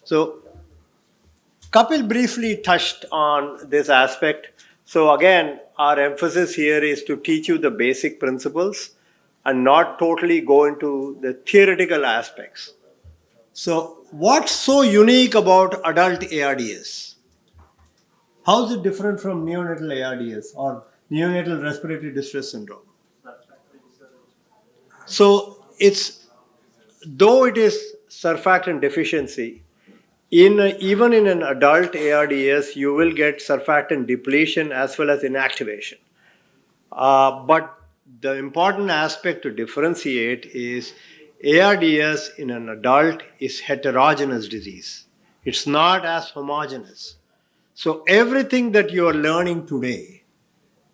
So Kapil briefly touched on this aspect. So again, our emphasis here is to teach you the basic principles and not totally go into the theoretical aspects. So what's so unique about adult ARDS? How is it different from neonatal ARDS or neonatal respiratory distress syndrome? So it's though it is surfactant deficiency, even in an adult ARDS, you will get surfactant depletion as well as inactivation. But the important aspect to differentiate is ARDS in an adult is heterogeneous disease. It's not as homogeneous. So everything that you are learning today,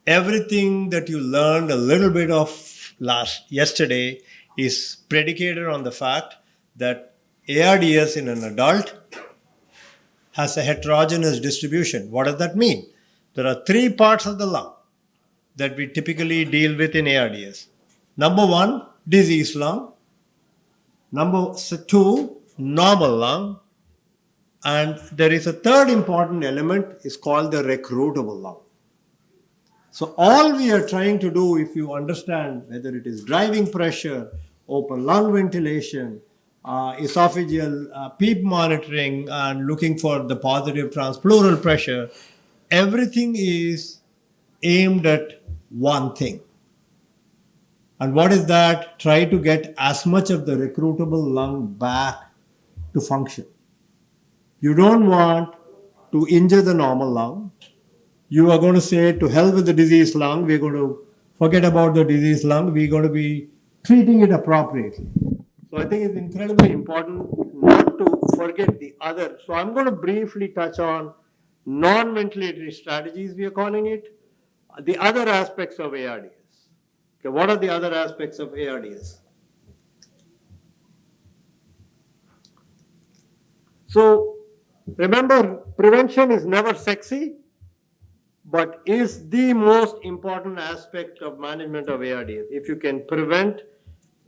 everything that you learned a little bit of yesterday is predicated on the fact that ARDS in an adult has a heterogeneous distribution. What does that mean? There are three parts of the lung that we typically deal with in ARDS. Number one, disease lung. Number two, normal lung. And there is a third important element is called the recruitable lung. So all we are trying to do, if you understand whether it is driving pressure, open lung ventilation, esophageal PEEP monitoring, and looking for the positive transpleural pressure, everything is aimed at one thing. And what is that? Try to get as much of the recruitable lung back to function. You don't want to injure the normal lung. You are going to say, to hell with the diseased lung, we're going to forget about the diseased lung, we're going to be treating it appropriately. So I think it's incredibly important not to forget the other. So I'm going to briefly touch on non-ventilatory strategies, we are calling it, the other aspects of ARDS. Okay, what are the other aspects of ARDS? So remember, prevention is never sexy, but is the most important aspect of management of ARDS. If you can prevent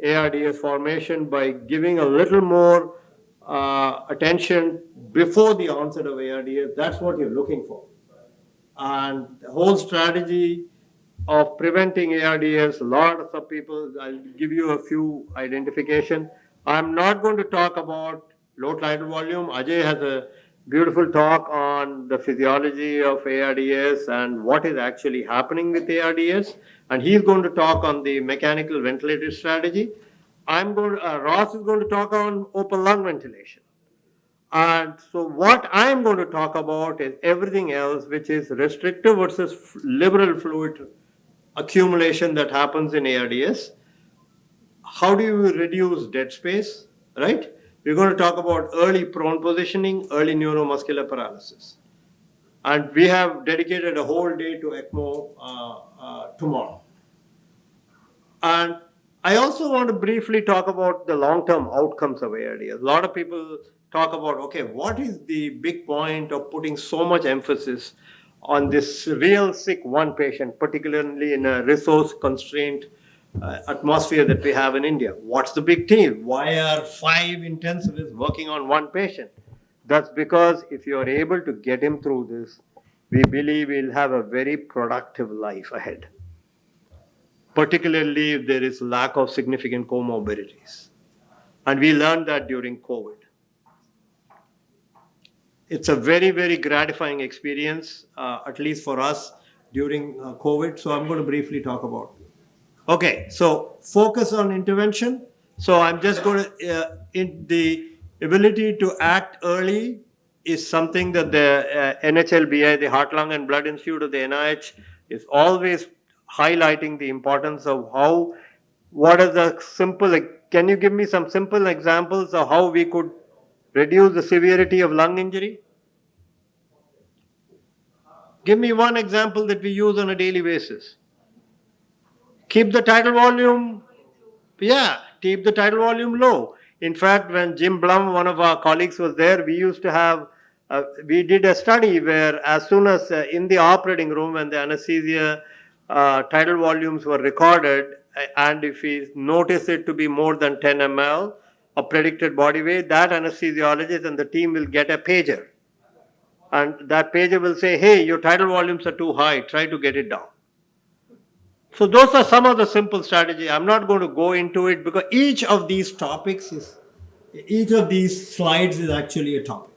ARDS formation by giving a little more attention before the onset of ARDS, that's what you're looking for. And the whole strategy of preventing ARDS, a lot of people, I'll give you a few identification. I'm not going to talk about low tidal volume. Ajay has a beautiful talk on the physiology of ARDS and what is actually happening with ARDS. And he's going to talk on the mechanical ventilator strategy. Ross is going to talk on open lung ventilation. And so what I'm going to talk about is everything else, which is restrictive versus liberal fluid accumulation that happens in ARDS. How do you reduce dead space, right? We're going to talk about early prone positioning, early neuromuscular paralysis. And we have dedicated a whole day to ECMO tomorrow. And I also want to briefly talk about the long-term outcomes of ARDS. A lot of people talk about, okay, what is the big point of putting so much emphasis on this real sick one patient, particularly in a resource-constrained atmosphere that we have in India? What's the big deal? Why are 5 intensivists working on one patient? That's because if you are able to get him through this, we believe we'll have a very productive life ahead, particularly if there is lack of significant comorbidities. And we learned that during COVID. It's a very, very gratifying experience, at least for us during COVID. So I'm going to briefly talk about. Okay, so focus on intervention. So I'm just going to, in the ability to act early is something that the NHLBI, the Heart, Lung and Blood Institute of the NIH, is always highlighting the importance of how, what are the simple, can you give me some simple examples of how we could reduce the severity of lung injury? Give me one example that we use on a daily basis. Keep the tidal volume, keep the tidal volume low. In fact, when Jim Blum, one of our colleagues, was there, we used to have, we did a study where as soon as in the operating room when the anesthesia tidal volumes were recorded, and if we notice it to be more than 10 ml, a predicted body weight, that anesthesiologist and the team will get a pager. And that pager will say, hey, your tidal volumes are too high, try to get it down. So those are some of the simple strategies. I'm not going to go into it because each of these slides is actually a topic.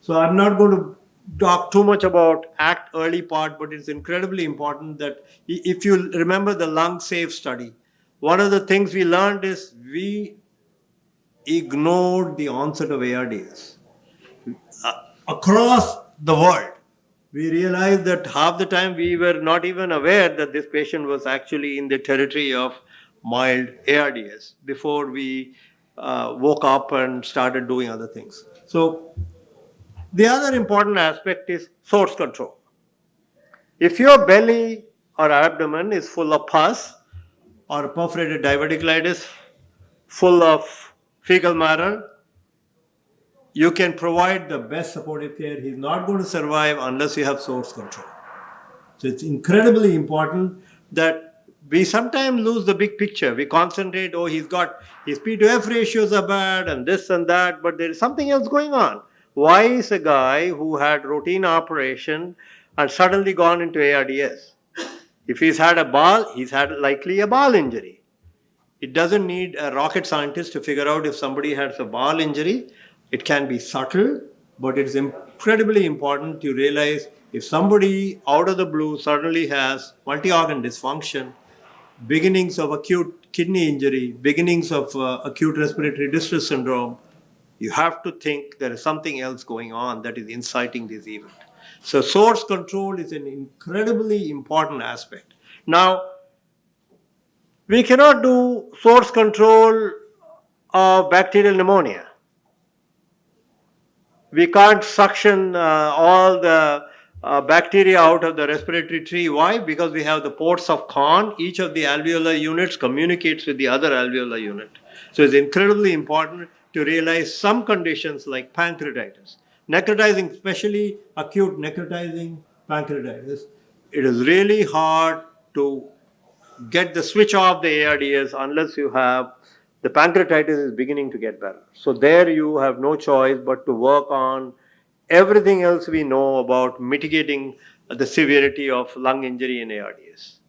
So I'm not going to talk too much about ACT early part, but it's incredibly important that if you remember the lung safe study, one of the things we learned is we ignored the onset of ARDS. Across the world, we realized that half the time we were not even aware that this patient was actually in the territory of mild ARDS before we woke up and started doing other things. So the other important aspect is source control. If your belly or abdomen is full of pus or perforated diverticulitis, full of fecal matter, you can provide the best supportive care. He's not going to survive unless you have source control. So it's incredibly important that we sometimes lose the big picture. We concentrate, oh, his P to F ratios are bad and this and that, but there is something else going on. Why is a guy who had routine operation and suddenly gone into ARDS? If he's had he's had likely a ball injury. It doesn't need a rocket scientist to figure out if somebody has a ball injury. It can be subtle, but it's incredibly important to realize if somebody out of the blue suddenly has multi-organ dysfunction, beginnings of acute kidney injury, beginnings of acute respiratory distress syndrome, you have to think there is something else going on that is inciting this event. So source control is an incredibly important aspect. Now, we cannot do source control of bacterial pneumonia. We can't suction all the bacteria out of the respiratory tree. Why? Because we have the ports of Kohn. Each of the alveolar units communicates with the other alveolar unit. So it's incredibly important to realize some conditions like pancreatitis. Necrotizing, especially acute necrotizing pancreatitis, it is really hard to get the switch off the ARDS unless you have the pancreatitis is beginning to get better. So there you have no choice but to work on everything else we know about mitigating the severity of lung injury in ARDS.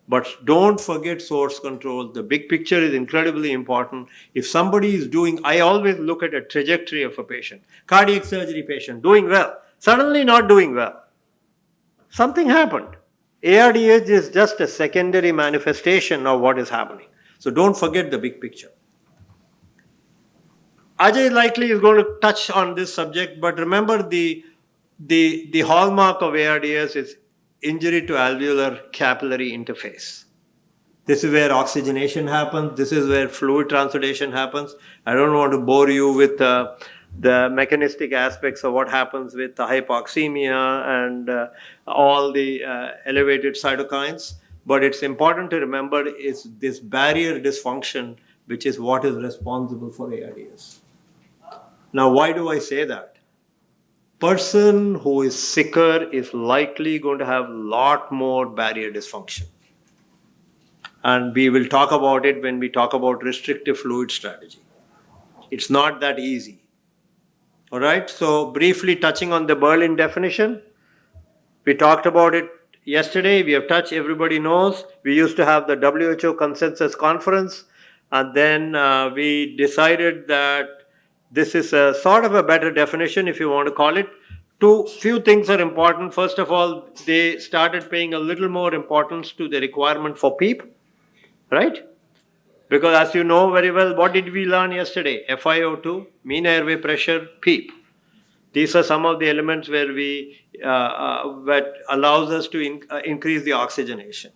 But don't forget source control. The big picture is incredibly important. If somebody is doing, I always look at a trajectory of a patient. Cardiac surgery patient, doing well, suddenly not doing well. Something happened. ARDS is just a secondary manifestation of what is happening. So don't forget the big picture. Ajay likely is going to touch on this subject, but remember the hallmark of ARDS is injury to alveolar capillary interface. This is where oxygenation happens. This is where fluid transudation happens. I don't want to bore you with the mechanistic aspects of what happens with the hypoxemia and all the elevated cytokines. But it's important to remember is this barrier dysfunction, which is what is responsible for ARDS. Now, why do I say that? Person who is sicker is likely going to have a lot more barrier dysfunction. And we will talk about it when we talk about restrictive fluid strategy. It's not that easy. All right, so briefly touching on the Berlin definition. We talked about it yesterday. We have touched, everybody knows. We used to have the WHO consensus conference, and then we decided that this is a sort of a better definition, if you want to call it. Few things are important. First of all, they started paying a little more importance to the requirement for PEEP, right? Because as you know very well, what did we learn yesterday? FiO2, mean airway pressure, PEEP. These are some of the elements where that allows us to increase the oxygenation.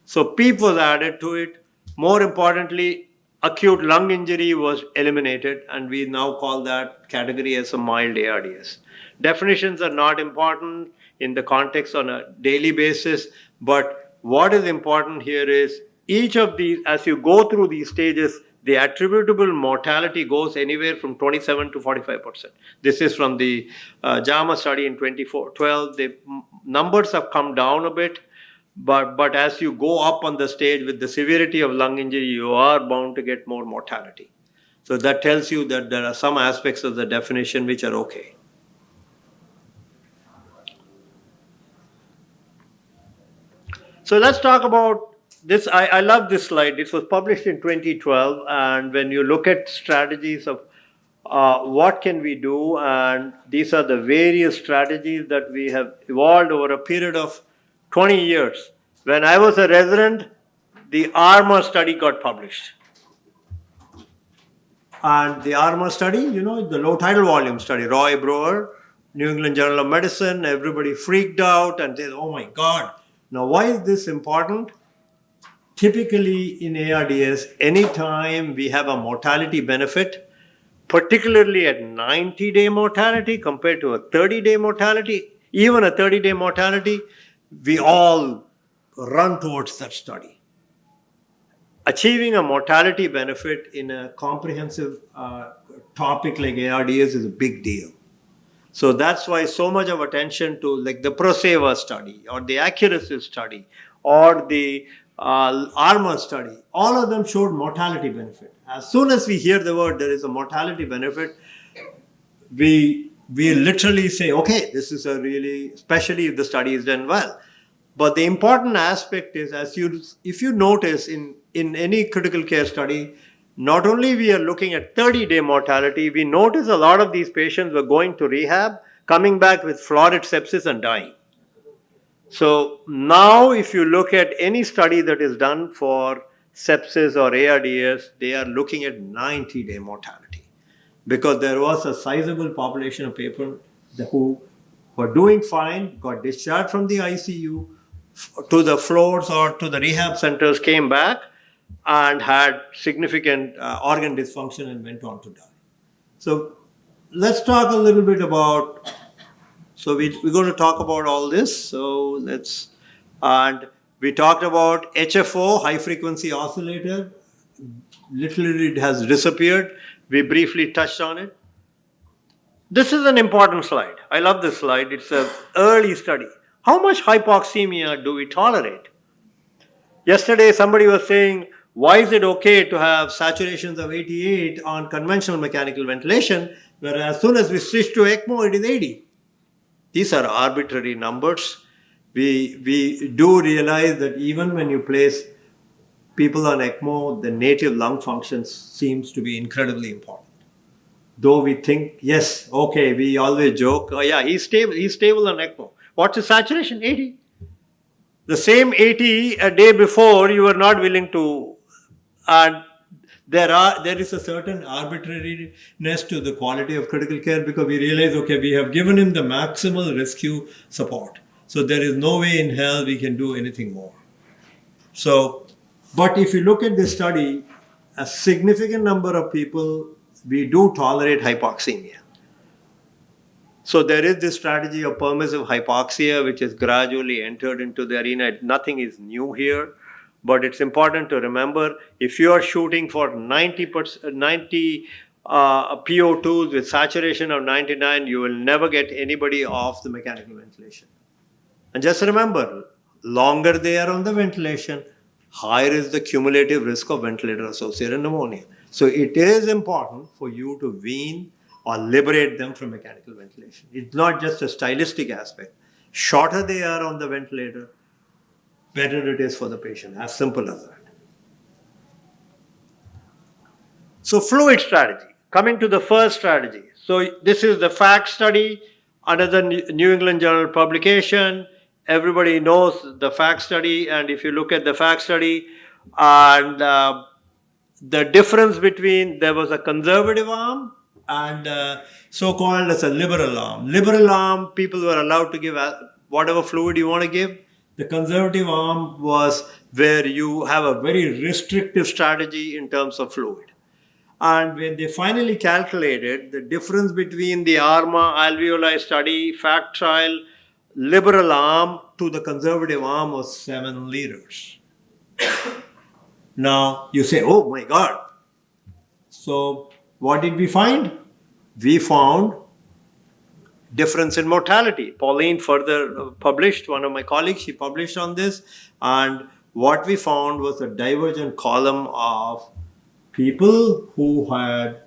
So PEEP was added to it. More importantly, acute lung injury was eliminated, and we now call that category as a mild ARDS. Definitions are not important in the context on a daily basis, but what is important here is each of these, as you go through these stages, the attributable mortality goes anywhere from 27 to 45%. This is from the JAMA study in 2012. The numbers have come down a bit, but as you go up on the stage with the severity of lung injury, you are bound to get more mortality. So that tells you that there are some aspects of the definition which are okay. So let's talk about this. I love this slide. This was published in 2012, and when you look at strategies of what can we do, and these are the various strategies that we have evolved over a period of 20 years. When I was a resident, the ARMA study got published. And the ARMA study, the low tidal volume study, Roy Brewer, New England Journal of Medicine, everybody freaked out and said, oh my God. Now, why is this important? Typically in ARDS, anytime we have a mortality benefit, particularly at 90-day mortality compared to a 30-day mortality, even a 30-day mortality, we all run towards that study. Achieving a mortality benefit in a comprehensive topic like ARDS is a big deal. So that's why so much of attention to like the ProSeva study or the Accuracy study or the ARMA study, all of them showed mortality benefit. As soon as we hear the word there is a mortality benefit, we literally say, okay, this is a really, especially if the study is done well. But the important aspect is, if you notice in any critical care study, not only we are looking at 30-day mortality, we notice a lot of these patients were going to rehab, coming back with florid sepsis and dying. So now if you look at any study that is done for sepsis or ARDS, they are looking at 90-day mortality because there was a sizable population of people who were doing fine, got discharged from the ICU, to the floors or to the rehab centers, came back and had significant organ dysfunction and went on to die. So let's talk a little bit about, so we're going to talk about all this. So and we talked about HFO, high frequency oscillator. Literally it has disappeared. We briefly touched on it. This is an important slide. I love this slide. It's an early study. How much hypoxemia do we tolerate? Yesterday, somebody was saying, why is it okay to have saturations of 88 on conventional mechanical ventilation, whereas as soon as we switch to ECMO, it is 80? These are arbitrary numbers. We do realize that even when you place people on ECMO, the native lung function seems to be incredibly important. Though we think, yes, okay, we always joke, oh yeah, he's stable on ECMO. What's the saturation? 80. The same 80 a day before you were not willing to, and there is a certain arbitrariness to the quality of critical care because we realize, okay, we have given him the maximal rescue support. So there is no way in hell we can do anything more. So, but if you look at this study, a significant number of people, we do tolerate hypoxemia. So there is this strategy of permissive hypoxia, which has gradually entered into the arena. Nothing is new here, but it's important to remember if you are shooting for 90 PO2s with saturation of 99, you will never get anybody off the mechanical ventilation. And just remember, longer they are on the ventilation, higher is the cumulative risk of ventilator-associated pneumonia. So it is important for you to wean or liberate them from mechanical ventilation. It's not just a stylistic aspect. Shorter they are on the ventilator, better it is for the patient. As simple as that. So fluid strategy. Coming to the first strategy. So this is the FACT study under the New England Journal publication. Everybody knows the FACT study, and if you look at the FACT study, and the difference between, there was a conservative arm and so-called as a liberal arm. Liberal arm, people were allowed to give whatever fluid you want to give. The conservative arm was where you have a very restrictive strategy in terms of fluid. And when they finally calculated the difference between the ARMA alveoli study, FACT trial, liberal arm to the conservative arm was 7 liters. Now you say, oh my God. So what did we find? We found difference in mortality. Pauline further published, one of my colleagues, she published on this. And what we found was a divergent column of People who had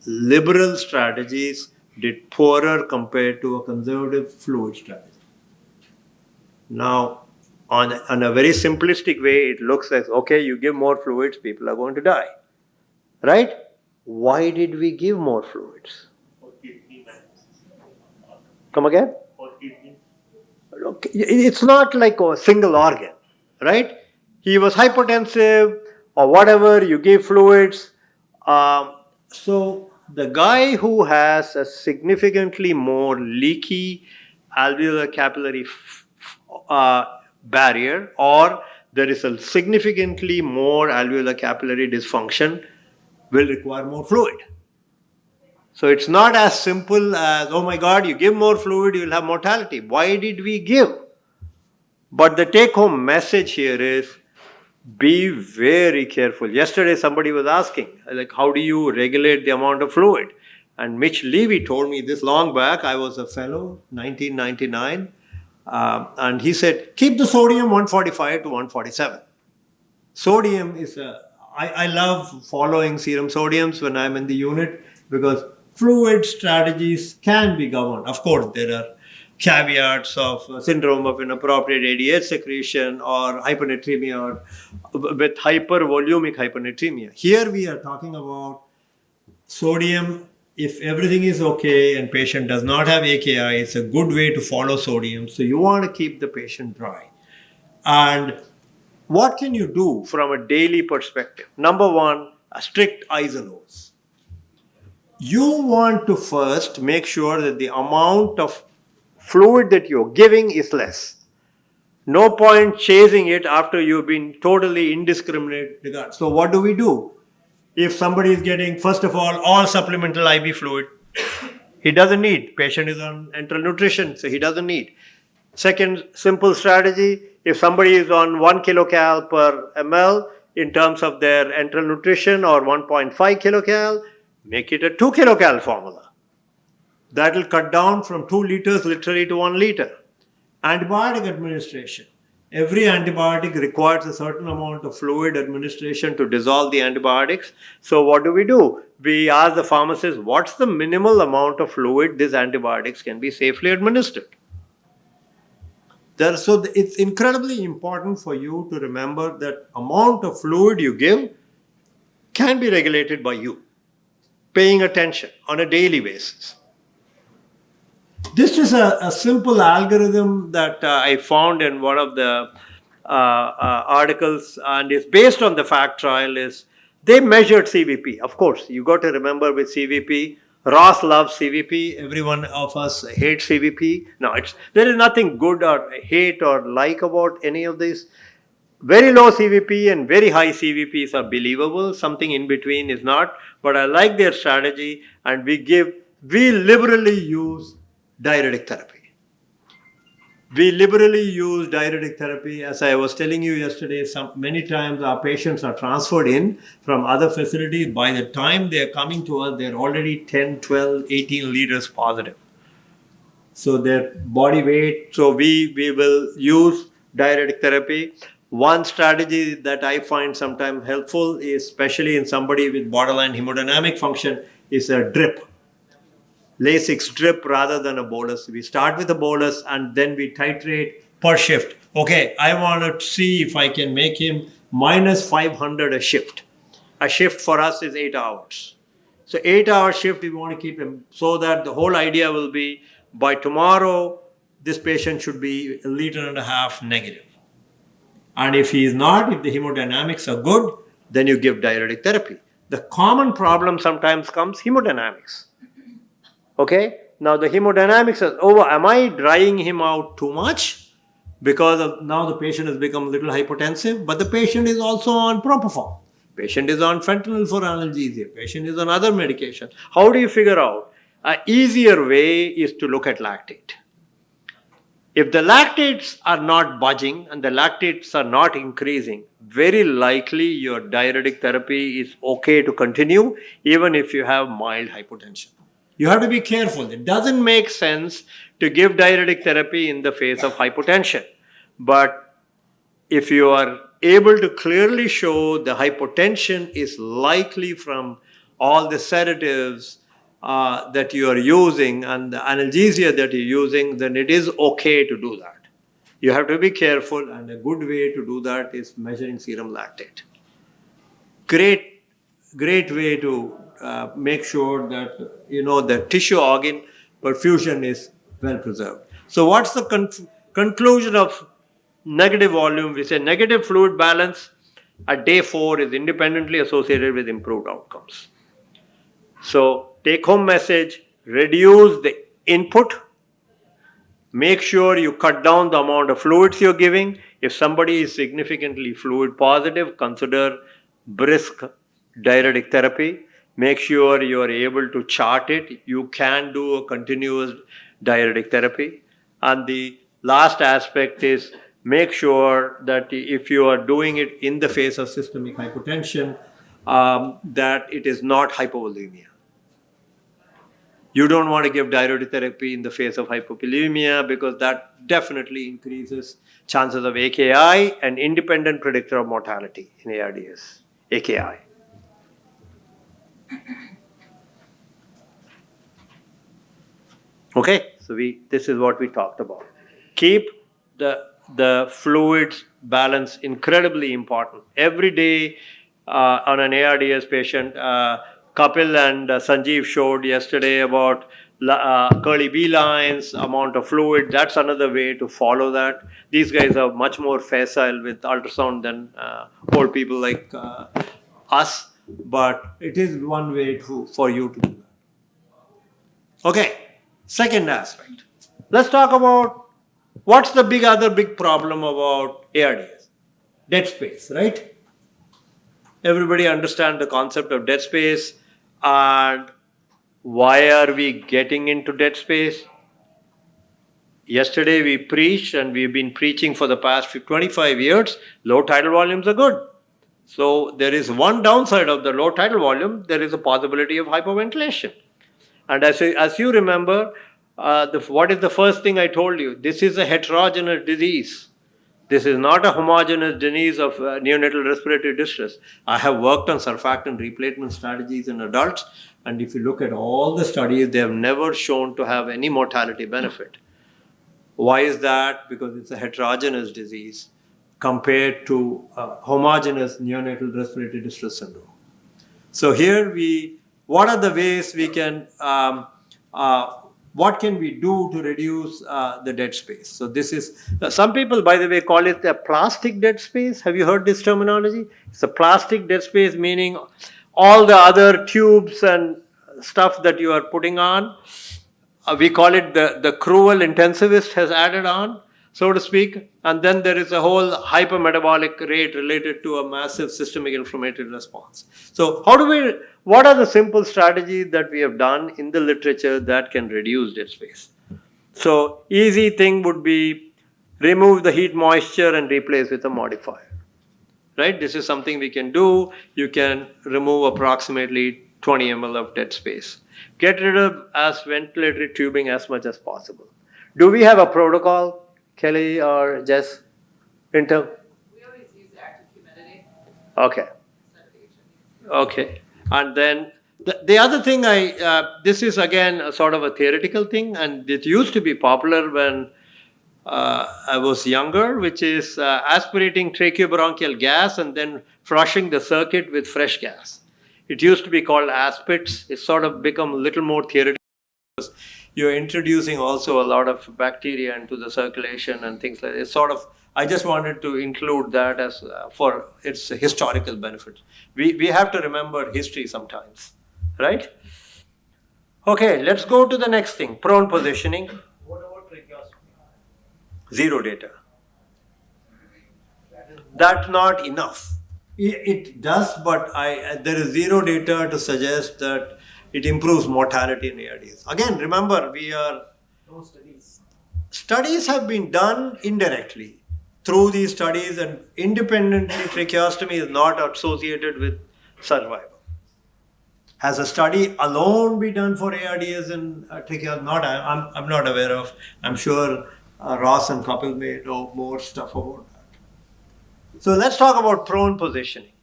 liberal strategies did poorer compared to a conservative fluid strategy. Now, on a very simplistic way, it looks like, okay, you give more fluids, people are going to die. Right? Why did we give more fluids? Come again? Okay. It's not like a single organ, right? He was hypotensive or whatever, you give fluids. So the guy who has a significantly more leaky alveolar capillary barrier, or there is a significantly more alveolar capillary dysfunction, will require more fluid. So it's not as simple as, oh my God, you give more fluid, you will have mortality. Why did we give? But the take home message here is be very careful. Yesterday somebody was asking, like, how do you regulate the amount of fluid? And Mitch Levy told me this long back. I was a fellow, 1999. And he said, keep the sodium 145 to 147. Sodium is I love following serum sodiums when I'm in the unit because fluid strategies can be governed. Of course, there are caveats of syndrome of inappropriate ADH secretion or hyponatremia or with hypervolumic hyponatremia. Here we are talking about sodium. If everything is okay and patient does not have AKI, it's a good way to follow sodium. So you want to keep the patient dry. And what can you do from a daily perspective? Number one, a strict eyes and nose. You want to first make sure that the amount of fluid that you're giving is less. No point chasing it after you've been totally indiscriminate regard. So what do? If somebody is getting, first of all supplemental IB fluid, he doesn't need. Patient is on enteral nutrition, so he doesn't need. Second simple strategy, if somebody is on 1 kilocal per ml in terms of their enteral nutrition or 1.5 kilocal, make it a 2 kilocal formula. That will cut down from 2 liters literally to 1 liter. Antibiotic administration. Every antibiotic requires a certain amount of fluid administration to dissolve the antibiotics. So what do? We ask the pharmacist, what's the minimal amount of fluid these antibiotics can be safely administered? So it's incredibly important for you to remember that amount of fluid you give can be regulated by you, paying attention on a daily basis. This is a simple algorithm that I found in one of the articles, and is based on the FACT trial. Is they measured CVP. Of course, you got to remember with CVP, Ross loves CVP. Everyone of us hates CVP. No, there is nothing good or hate or like about any of this. Very low CVP and very high CVPs are believable. Something in between is not. But I like their strategy, and we liberally use diuretic therapy. We liberally use diuretic therapy. As I was telling you yesterday, many times our patients are transferred in from other facilities. By the time they are coming to us, they're already 10, 12, 18 liters positive. So their body weight, so we will use diuretic therapy. One strategy that I find sometimes helpful, especially in somebody with borderline hemodynamic function, is a drip. Lasix drip rather than a bolus. We start with a bolus and then we titrate per shift. Okay, I want to see if I can make him minus 500 a shift. A shift for us is 8 hours. So 8-hour shift, we want to keep him so that the whole idea will be by tomorrow, this patient should be 1.5 liters negative. And if he is not, if the hemodynamics are good, then you give diuretic therapy. The common problem sometimes comes hemodynamics. Okay, now the hemodynamics is over. Am I drying him out too much? Because now the patient has become a little hypotensive, but the patient is also on propofol. Patient is on fentanyl for analgesia. Patient is on other medication. How do you figure out? An easier way is to look at lactate. If the lactates are not budging and the lactates are not increasing, very likely your diuretic therapy is okay to continue even if you have mild hypotension. You have to be careful. It doesn't make sense to give diuretic therapy in the face of hypotension. But if you are able to clearly show the hypotension is likely from all the sedatives that you are using and the analgesia that you're using, then it is okay to do that. You have to be careful, and a good way to do that is measuring serum lactate. Great way to make sure that the tissue organ perfusion is well preserved. So what's the conclusion of negative volume? We say negative fluid balance at day 4 is independently associated with improved outcomes. So take home message: reduce the input. Make sure you cut down the amount of fluids you're giving. If somebody is significantly fluid positive, consider brisk diuretic therapy. Make sure you are able to chart it. You can do a continuous diuretic therapy. And the last aspect is make sure that if you are doing it in the face of systemic hypotension, that it is not hypovolemia. You don't want to give diuretic therapy in the face of hypovolemia because that definitely increases chances of AKI, an independent predictor of mortality in ARDS, AKI. Okay, so this is what we talked about. Keep the fluids balance incredibly important. Every day on an ARDS patient, Kapil and Sanjeev showed yesterday about curly B lines, amount of fluid. That's another way to follow that. These guys are much more facile with ultrasound than old people like us, but it is one way for you to do that. Okay, second aspect. Let's talk about what's the other big problem about ARDS? Dead space, right? Everybody understand the concept of dead space, and why are we getting into dead space? Yesterday we preached, and we've been preaching for the past 25 years, low tidal volumes are good. So there is one downside of the low tidal volume, there is a possibility of hypoventilation. And as you remember, what is the first thing I told you? This is a heterogeneous disease. This is not a homogeneous disease of neonatal respiratory distress. I have worked on surfactant replacement strategies in adults, and if you look at all the studies, they have never shown to have any mortality benefit. Why is that? Because it's a heterogeneous disease compared to homogeneous neonatal respiratory distress syndrome. So here what are the ways we can what can we do to reduce the dead space? So this is, some people, by the way, call it a plastic dead space. Have you heard this terminology? It's a plastic dead space, meaning all the other tubes and stuff that you are putting on, we call it the cruel intensivist has added on, so to speak. And then there is a whole hypermetabolic rate related to a massive systemic inflammatory response. So what are the simple strategies that we have done in the literature that can reduce dead space? So easy thing would be remove the heat moisture and replace with a modifier. Right? This is something we can do. You can remove approximately 20 ml of dead space. Get rid of ventilatory tubing as much as possible. Do we have a protocol, Kelly or Jess? We always use active humidity. Okay. Okay. And then the other thing this is again a sort of a theoretical thing, and it used to be popular when I was younger, which is aspirating tracheobronchial gas and then flushing the circuit with fresh gas. It used to be called aspits. It's sort of become a little more theoretical because you're introducing also a lot of bacteria into the circulation and things like that. It's sort of, I just wanted to include that as for its historical benefit. We have to remember history sometimes, right? Okay, let's go to the next thing, prone positioning. What about tracheostomy? Zero data. That's not enough. It does, but there is zero data to suggest that it improves mortality in ARDS. Again, remember, No studies. Studies have been done indirectly through these studies, and independently tracheostomy is not associated with survival. Has a study alone be done for ARDS and tracheostomy? I'm not aware of. I'm sure Ross and Kapil may know more stuff about that. So let's talk about prone positioning.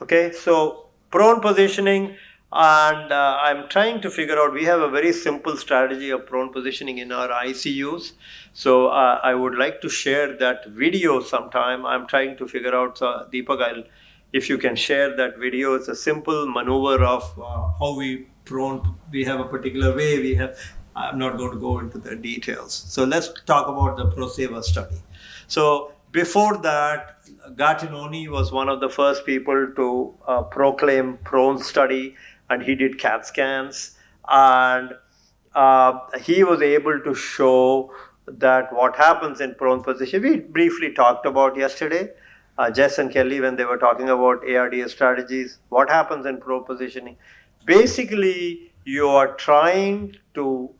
Okay, so prone positioning, and I'm trying to figure out, we have a very simple strategy of prone positioning in our ICUs. So I would like to share that video sometime. I'm trying to figure out, Deepak, if you can share that video. It's a simple maneuver of how we have a particular way, I'm not going to go into the details. So let's talk about the ProSeva study. So before that, Gattinoni was one of the first people to proclaim prone study, and he did CAT scans, and he was able to show that what happens in prone position, we briefly talked about yesterday, Jess and Kelly, when they were talking about ARDS strategies, what happens in prone positioning. Basically, you are trying to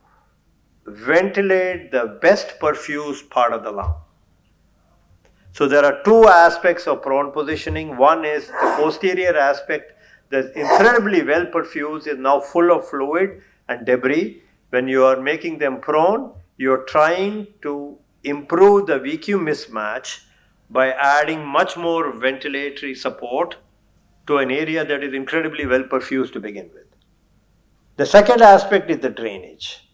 ventilate the best perfused part of the lung. So there are two aspects of prone positioning. One is the posterior aspect that's incredibly well perfused, is now full of fluid and debris. When you are making them prone, you're trying to improve the VQ mismatch by adding much more ventilatory support to an area that is incredibly well perfused to begin with. The second aspect is the drainage.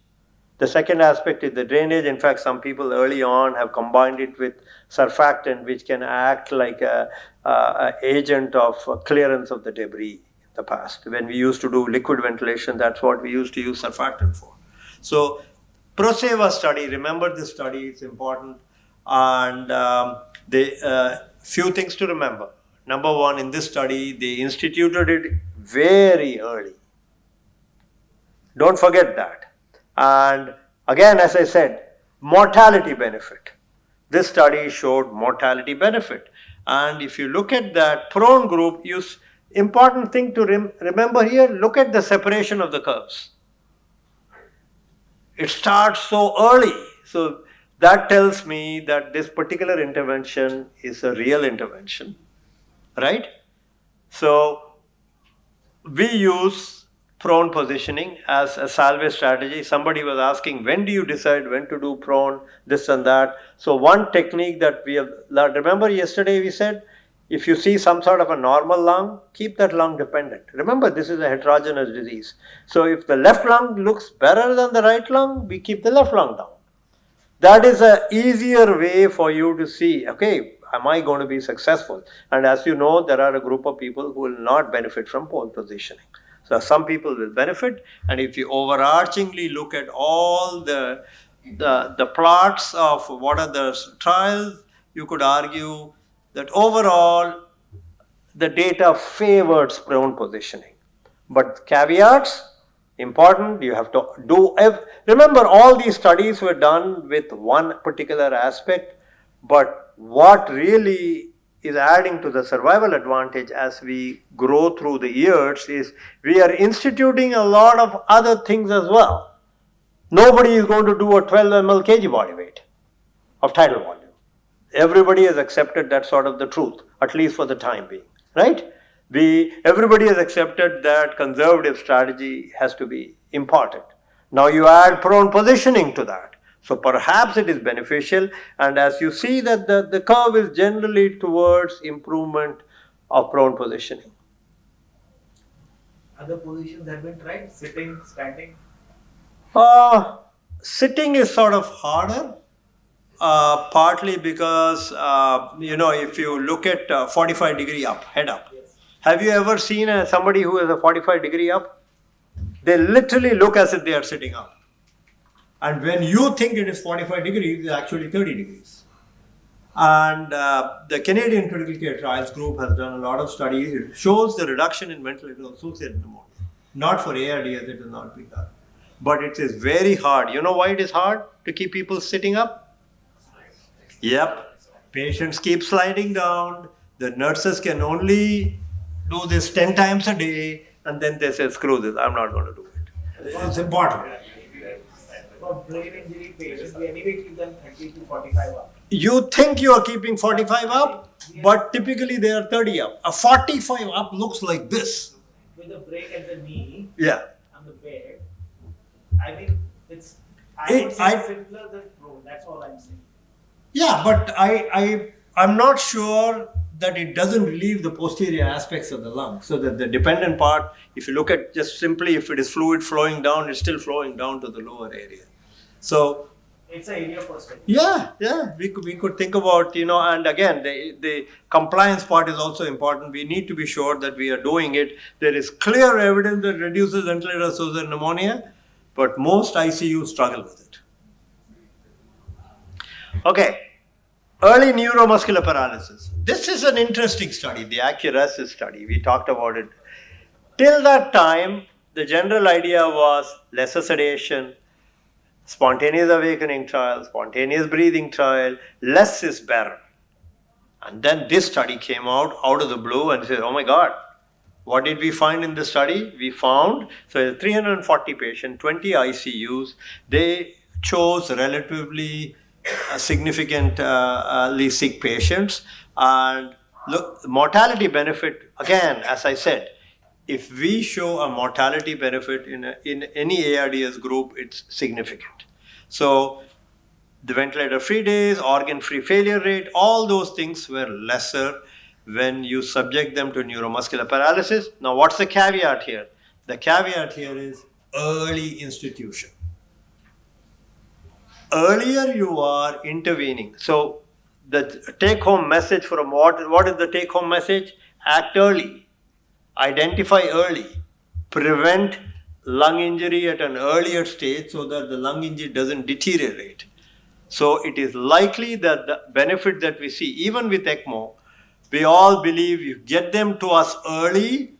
The second aspect is the drainage. In fact, some people early on have combined it with surfactant, which can act like a agent of clearance of the debris in the past. When we used to do liquid ventilation, that's what we used to use surfactant for. So ProSeva study, remember this study, it's important. And few things to remember. Number one, in this study, they instituted it very early. Don't forget that. And again, as I said, mortality benefit. This study showed mortality benefit. And if you look at that prone group, important thing to remember here, look at the separation of the curves. It starts so early. So that tells me that this particular intervention is a real intervention, right? So we use prone positioning as a salvage strategy. Somebody was asking, when do you decide when to do prone, this and that? So one technique that we have, remember yesterday we said, if you see some sort of a normal lung, keep that lung dependent. Remember, this is a heterogeneous disease. So if the left lung looks better than the right lung, we keep the left lung down. That is an easier way for you to see, okay, am I going to be successful? And as you know, there are a group of people who will not benefit from prone positioning. So some people will benefit, and if you overarchingly look at all the plots of what are the trials, you could argue that overall the data favors prone positioning. But caveats, important, you have to remember all these studies were done with one particular aspect, but what really is adding to the survival advantage as we grow through the years is we are instituting a lot of other things as well. Nobody is going to do a 12 ml kg body weight of tidal volume. Everybody has accepted that sort of the truth, at least for the time being, right? Everybody has accepted that conservative strategy has to be important. Now you add prone positioning to that. So perhaps it is beneficial, and as you see that the curve is generally towards improvement of prone positioning. Other positions have been tried, sitting, standing. Sitting is sort of harder, partly because, if you look at 45 degree up, head up. Yes. Have you ever seen somebody who is a 45 degree up? They literally look as if they are sitting up. And when you think it is 45 degrees, it's actually 30 degrees. And the Canadian Critical Care Trials Group has done a lot of studies. It shows the reduction in ventilator-associated pneumonia. Not for ARDS, it has not been done. But it is very hard. You know why it is hard to keep people sitting up? Yep. Patients keep sliding down. The nurses can only do this 10 times a day. And then they say, screw this, I'm not going to do it. It's important. For brain injury patients, we anyway keep them 30 to 45 up. You think you are keeping 45 up, but typically they are 30 up. A 45 up looks like this. With a break at the knee Yeah. and the bed, I mean, I would say simpler than prone. That's all I'm saying. Yeah, but I'm not sure that it doesn't relieve the posterior aspects of the lung. So that the dependent part, if you look at just simply if it is fluid flowing down, it's still flowing down to the lower area. So It's an area perspective. yeah, we could think about, and again, the compliance part is also important. We need to be sure that we are doing it. There is clear evidence that reduces ventilator-associated pneumonia, but most ICUs struggle with it. Okay, early neuromuscular paralysis. This is an interesting study, the Accurasis study. We talked about it. Till that time, the general idea was lesser sedation, spontaneous awakening trial, spontaneous breathing trial, less is better. And then this study came out of the blue and said, oh my God, what did we find in the study? We found, so 340 patients, 20 ICUs, they chose relatively significantly sick patients. And look, mortality benefit, again, as I said, if we show a mortality benefit in any ARDS group, it's significant. So the ventilator-free days, organ-free failure rate, all those things were lesser when you subject them to neuromuscular paralysis. Now, what's the caveat here? The caveat here is early institution. Earlier you are intervening. So the take-home message from what is the take-home message? Act early. Identify early, prevent lung injury at an earlier stage so that the lung injury doesn't deteriorate. So it is likely that the benefit that we see, even with ECMO, we all believe you get them to us early,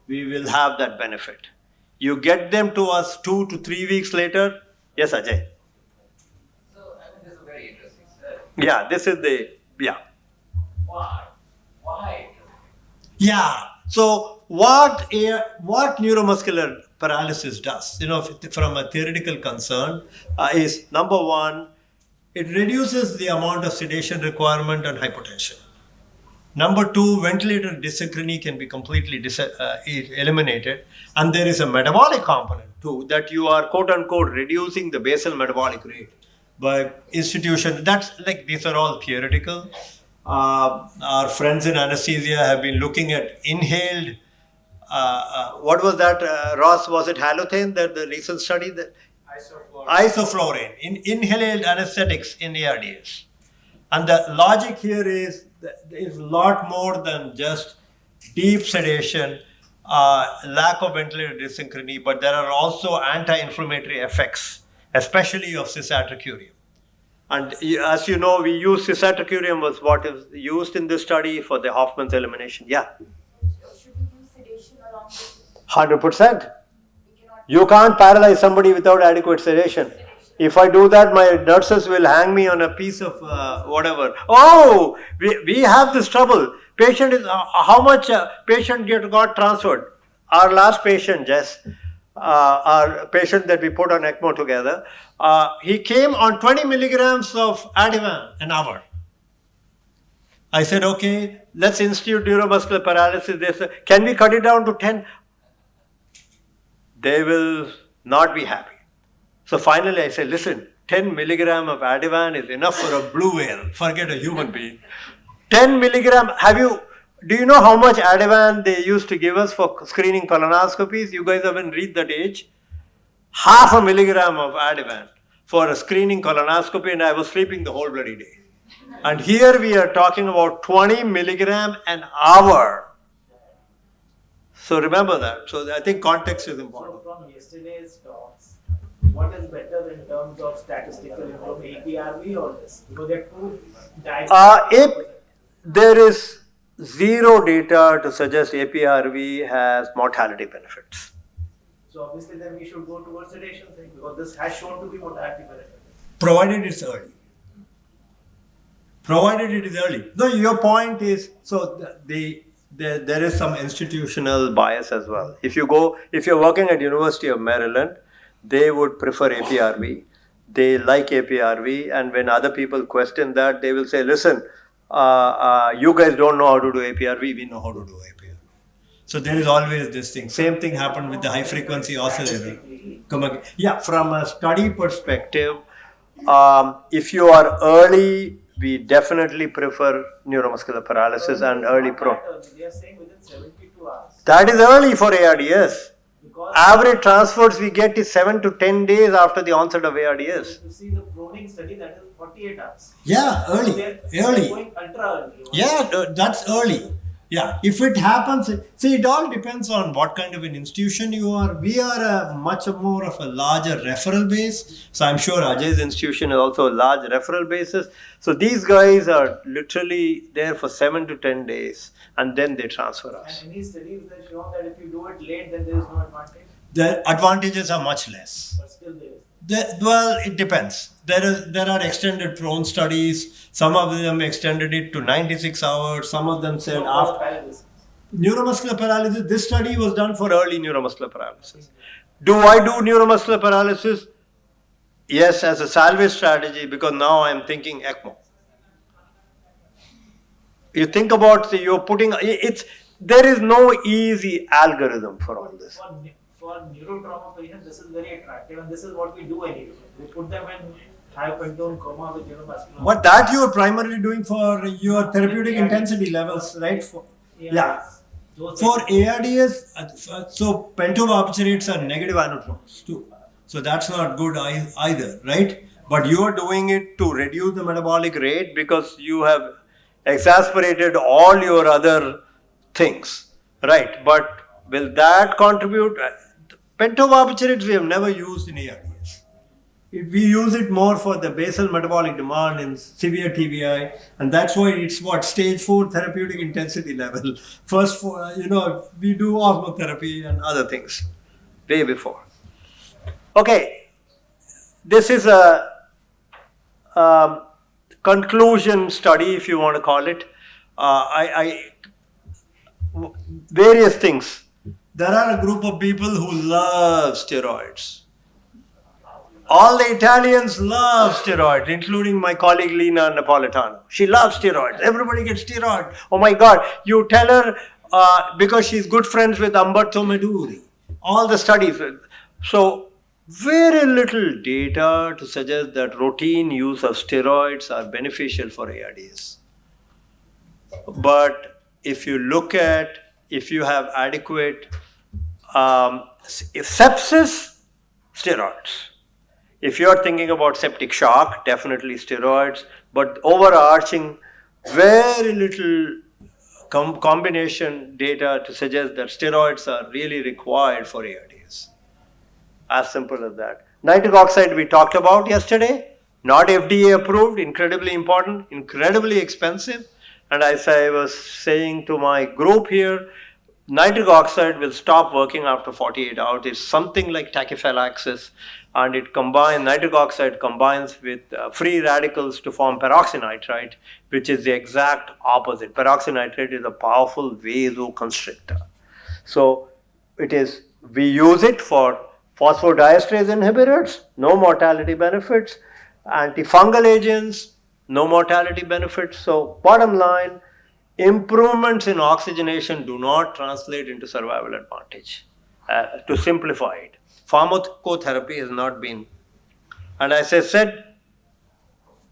we will have that benefit. You get them to us 2 to 3 weeks later, yes, Ajay? So, I think this is a very interesting study. Yeah, this is Why? Why? Yeah. So what neuromuscular paralysis does, from a theoretical concern, is number one, it reduces the amount of sedation requirement and hypotension. Number two, ventilator dysynchrony can be completely eliminated, and there is a metabolic component too, that you are quote unquote reducing the basal metabolic rate by institution. That's like, these are all theoretical. Our friends in anesthesia have been looking at inhaled, what was that, Ross, was it halothane, that the recent study? That isoflurane, inhaled anesthetics in ARDS. And the logic here is a lot more than just deep sedation, lack of ventilator dysynchrony, but there are also anti-inflammatory effects, especially of cisatracurium. And as you know, we use cisatracurium was what is used in this study for the Hoffman's elimination. Yeah. So should we use sedation along with 100%. You can't paralyze somebody without adequate sedation. If I do that, my nurses will hang me on a piece of whatever. Oh, we have this trouble. Patient is, how much patient got transferred? Our last patient, Jess, our patient that we put on ECMO together, he came on 20 milligrams of Ativan an hour. I said, okay, let's institute neuromuscular paralysis. They said, can we cut it down to 10? They will not be happy. So finally I said, listen, 10 milligram of Ativan is enough for a blue whale. Forget a human being. 10 milligram, do you know how much Ativan they used to give us for screening colonoscopies? You guys haven't reached that age. 0.5 milligram of Ativan for a screening colonoscopy, and I was sleeping the whole bloody day. And here we are talking about 20 milligram an hour. So remember that. So I think context is important. So from yesterday's talks, what is better in terms of statistical information, APRV or this? Because there are two If there is zero data to suggest APRV has mortality benefits. So obviously then we should go towards sedation thing because this has shown to be mortality benefit. Provided it's early. Provided it is early. No, your point is, so there is some institutional bias as well. If you're working at University of Maryland, they would prefer APRV. They like APRV, and when other people question that, they will say, listen, you guys don't know how to do APRV, we know how to do APRV. So there is always this thing. Same thing happened with the high frequency oscillator. Yeah, from a study perspective, if you are early, we definitely prefer neuromuscular paralysis and early pro. They are saying within 72 hours. That is early for ARDS. Because Average transfers we get is 7 to 10 days after the onset of ARDS. if you see the proning study, that is 48 hours. Yeah, So early, they're early. going ultra early. Yeah, that's early. Yeah, if it happens, see, it all depends on what kind of an institution you are. We are a much more of a larger referral base. So I'm sure Ajay's institution is also a large referral basis. So these guys are literally there for 7 to 10 days and then they transfer us. And any studies that show that if you do it late, then there is no advantage. The advantages are much less. But still there is. Well, it depends. There are extended prone studies. Some of them extended it to 96 hours. Some of them said after Paralysis. neuromuscular paralysis. This study was done for Early neuromuscular paralysis. Do I do neuromuscular paralysis? Yes, as a salvage strategy because now I'm thinking ECMO. You think about you're putting there is no easy algorithm for all this. For neurotrauma patients, this is very attractive, and this is what we do anyway. We put them in high-pentone coma with neuromuscular. But that you are primarily doing for your therapeutic intensity levels, right? Yeah. Those For patients- ARDS, so pentobarbiturates are negative anotrones too. So that's not good either, right? But you are doing it to reduce the metabolic rate because you have exasperated all your other things, right? But will that contribute? Pentobarbiturates we have never used in ARDS. We use it more for the basal metabolic demand in severe TBI, and that's why it's what stage 4 therapeutic intensity level. First, we do osmotherapy and other things way before. Okay, this is a conclusion study, if you want to call it. Various things. There are a group of people who Love steroids. All the Italians love steroids, including my colleague Lina Napolitano. She loves steroids. Everybody gets steroids. Oh my God! You tell her because she's good friends with Umberto Meduri. All the studies. So very little data to suggest that routine use of steroids are beneficial for ARDS. But if you look at if you have adequate sepsis, steroids. If you are thinking about septic shock, definitely steroids. But overarching, very little combination data to suggest that steroids are really required for ARDS. As simple as that. Nitric oxide we talked about yesterday, not FDA approved, incredibly important, incredibly expensive. And as I was saying to my group here, nitric oxide will stop working after 48 hours. It's something like tachyphylaxis, and nitric oxide combines with free radicals to form peroxynitrite, which is the exact opposite. Peroxynitrite is a powerful vasoconstrictor. So we use it for phosphodiesterase inhibitors, no mortality benefits, antifungal agents, no mortality benefits. So bottom line, improvements in oxygenation do not translate into survival advantage. To simplify it, pharmacotherapy has not been, and as I said,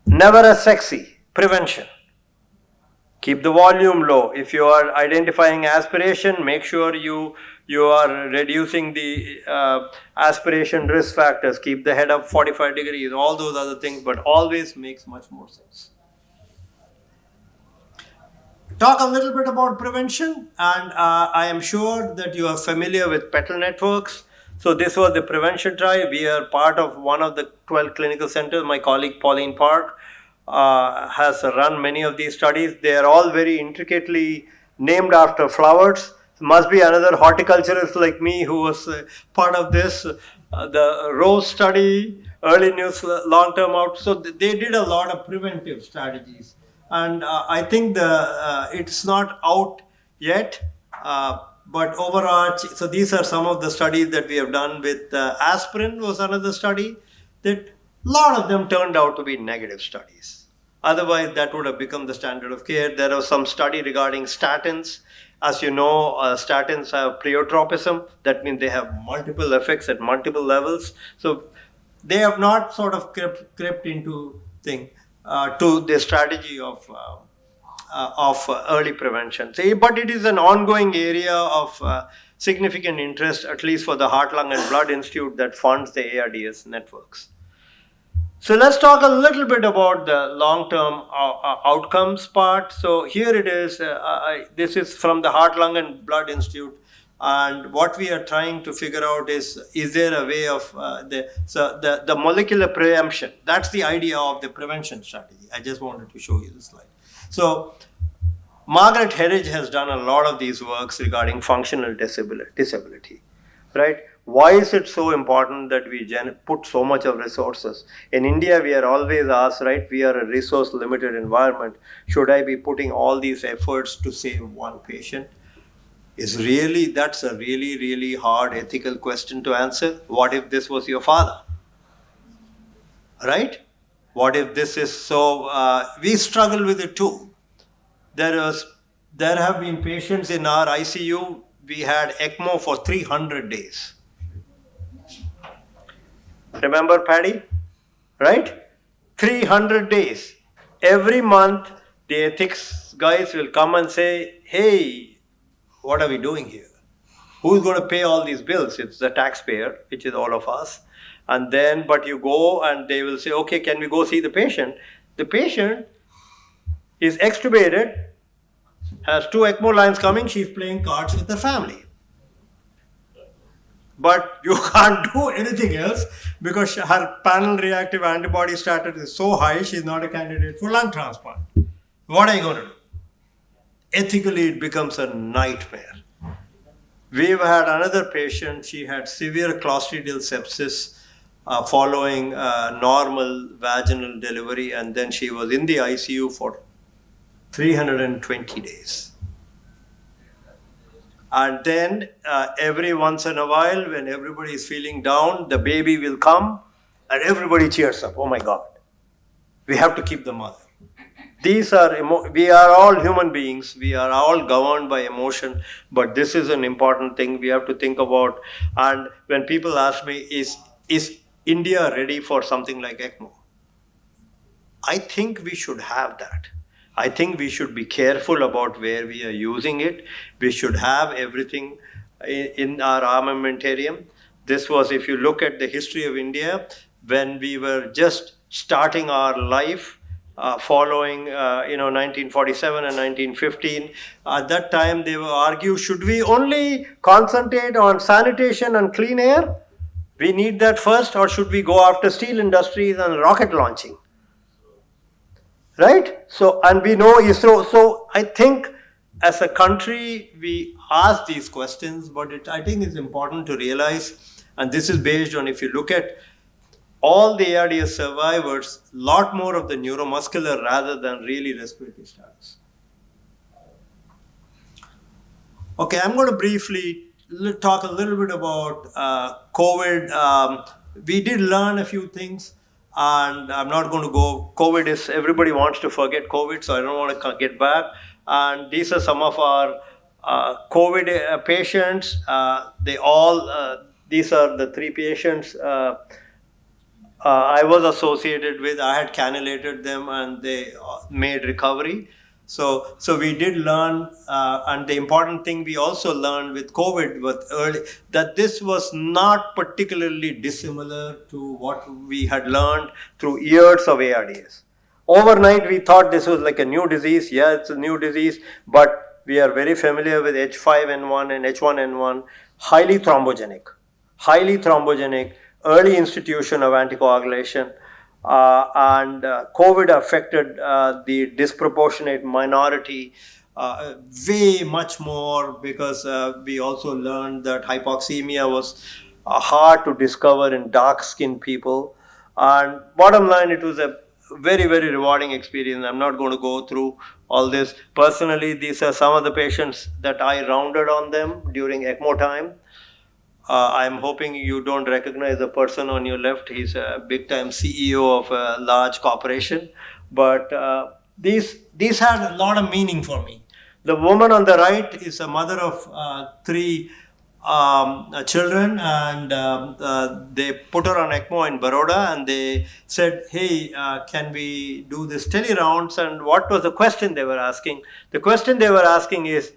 never as sexy. Prevention. Keep the volume low. If you are identifying aspiration, make sure you are reducing the aspiration risk factors. Keep the head up 45 degrees, all those other things, but always makes much more sense. Talk a little bit about prevention, and I am sure that you are familiar with Petal Networks. So this was the prevention drive. We are part of one of the 12 clinical centers. My colleague Pauline Park has run many of these studies. They are all very intricately named after flowers. Must be another horticulturist like me who was part of this. The Rose study, early news, long-term out. So they did a lot of preventive strategies. And I think it's not out yet, but overarching. So these are some of the studies that we have done with aspirin was another study that a lot of them turned out to be negative studies. Otherwise, that would have become the standard of care. There was some study regarding statins. As you know, statins have pleiotropism. That means they have multiple effects at multiple levels. So they have not sort of crept into thing. to the strategy of early prevention. See, but it is an ongoing area of significant interest, at least for the Heart, Lung and Blood Institute that funds the ARDS networks. So let's talk a little bit about the long-term outcomes part. So here it is. This is from the Heart, Lung and Blood Institute. And what we are trying to figure out is there a way of the molecular preemption? That's the idea of the prevention strategy. I just wanted to show you this slide. So Margaret Herridge has done a lot of these works regarding functional disability, right? Why is it so important that we put so much of resources? In India, we are always asked, right, we are a resource limited environment. Should I be putting all these efforts to save one patient? That's a really, really hard ethical question to answer. What if this was your father? Right? What if this is so, we struggle with it too. There have been patients in our ICU, we had ECMO for 300 days. Remember Paddy? Right? 300 days. Every month, the ethics guys will come and say, hey, what are we doing here? Who's going to pay all these bills? It's the taxpayer, which is all of us. And then, but you go and they will say, okay, can we go see the patient? The patient is extubated, has 2 ECMO lines coming, she's playing cards with her family. But you can't do anything else because her panel reactive antibody status is so high, she's not a candidate for lung transplant. What are you going to do? Ethically, it becomes a nightmare. We've had another patient, she had severe clostridial sepsis following normal vaginal delivery, and then she was in the ICU for 320 days. And then every once in a while, when everybody is feeling down, the baby will come and everybody cheers up. Oh my God, we have to keep the mother. We are all human beings. We are all governed by emotion, but this is an important thing we have to think about. And when people ask me, is India ready for something like ECMO? I think we should have that. I think we should be careful about where we are using it. We should have everything in our armamentarium. This was, if you look at the history of India, when we were just starting our life, following 1947 and 1915, at that time they will argue, should we only concentrate on sanitation and clean air? We need that first, or should we go after steel industries and rocket launching? Right? So, and we know ISRO. So I think as a country, we ask these questions, but I think it's important to realize, and this is based on, if you look at all the ARDS survivors, lot more of the neuromuscular rather than really respiratory status. Okay, I'm going to briefly talk a little bit about COVID. We did learn a few things, and I'm not going to go. COVID is, everybody wants to forget COVID, so I don't want to get back. And these are some of our COVID patients. These are the 3 patients I was associated with. I had cannulated them and they made recovery. So we did learn, and the important thing we also learned with COVID was early, that this was not particularly dissimilar to what we had learned through years of ARDS. Overnight we thought this was like a new disease. Yeah, it's a new disease, but we are very familiar with H5N1 and H1N1, highly thrombogenic, early institution of anticoagulation, and COVID affected the disproportionate minority way much more, because we also learned that hypoxemia was hard to discover in dark-skinned people. And bottom line, it was a very, very rewarding experience. I'm not going to go through all this. Personally, these are some of the patients that I rounded on them during ECMO time. I'm hoping you don't recognize the person on your left. He's a big-time CEO of a large corporation. But these had a lot of meaning for me. The woman on the right is a mother of 3 children, and they put her on ECMO in Baroda, and they said, "Hey, can we do this tele rounds?" And what was the question they were asking? The question they were asking is,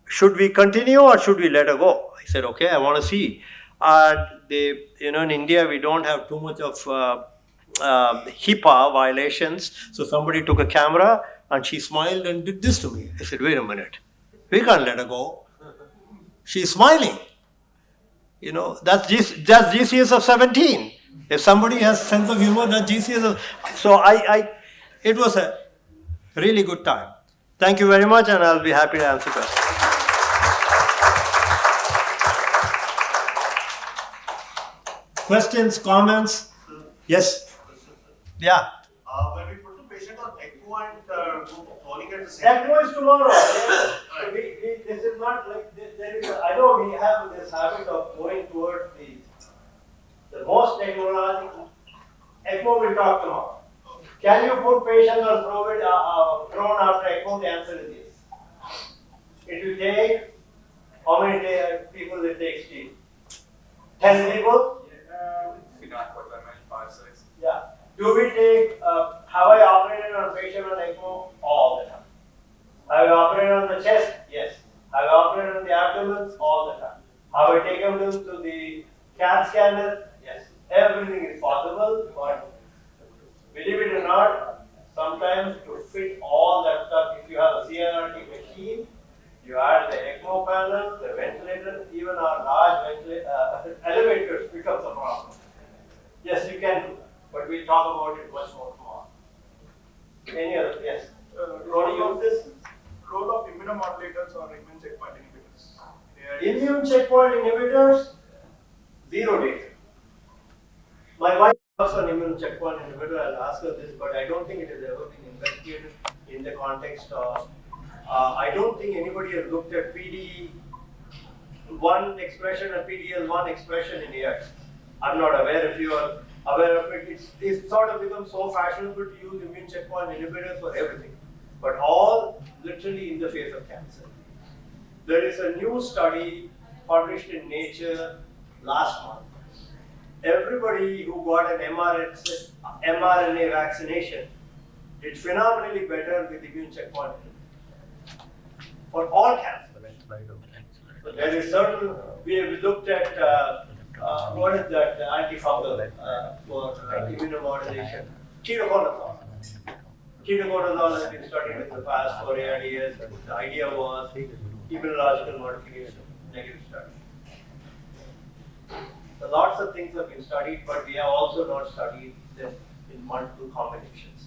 should we continue or should we let her go? I said, okay, I want to see. They, in India, we don't have too much of HIPAA violations. So somebody took a camera and she smiled and did this to me. I said, wait a minute, we can't let her go. She's smiling. That's GCS of 17. If somebody has sense of humor, that's GCS of. So it was a really good time. Thank you very much, and I'll be happy to answer questions. Questions, comments? Yes? Yeah. When we put the patient on ECMO and calling at the same time. ECMO is tomorrow. This is not like there is. I know we have this habit of going towards the most technological. ECMO will talk tomorrow. Can you put patients on prone after ECMO? The answer is yes. It will take how many people it takes, Steve? 10 people. Yeah. Do we take, have I operated on patient on ECMO? All the time. Have I operated on the chest? Yes. Have I operated on the abdomen? All the time. Have I taken them to the CAT scanner? Yes. Everything is possible, but believe it or not, sometimes to fit all that stuff, if you have a CRRT machine, you add the ECMO panel, the ventilator, even our large elevators becomes a problem. Yes, you can do that, but we'll talk about it much more tomorrow. Any other? Yes. What do you use this? Role of immunomodulators or immune checkpoint inhibitors. Immune checkpoint inhibitors, zero data. My wife works on immune checkpoint inhibitor. I'll ask her this, but I don't think it has ever been investigated in the context of. I don't think anybody has looked at PD1 expression and PDL1 expression in years. I'm not aware if you are aware of it. It's sort of become so fashionable to use immune checkpoint inhibitors for everything, but all literally in the face of cancer. There is a new study published in Nature last month. Everybody who got an mRNA vaccination did phenomenally better with immune checkpoint inhibitors for all cancer. So there is certain, we have looked at what is that antifungal for immunomodulation? Ketoconazole. Ketoconazole has been studied in the past for ARDS. The idea was immunological modification, negative study. So lots of things have been studied, but we have also not studied them in multiple combinations.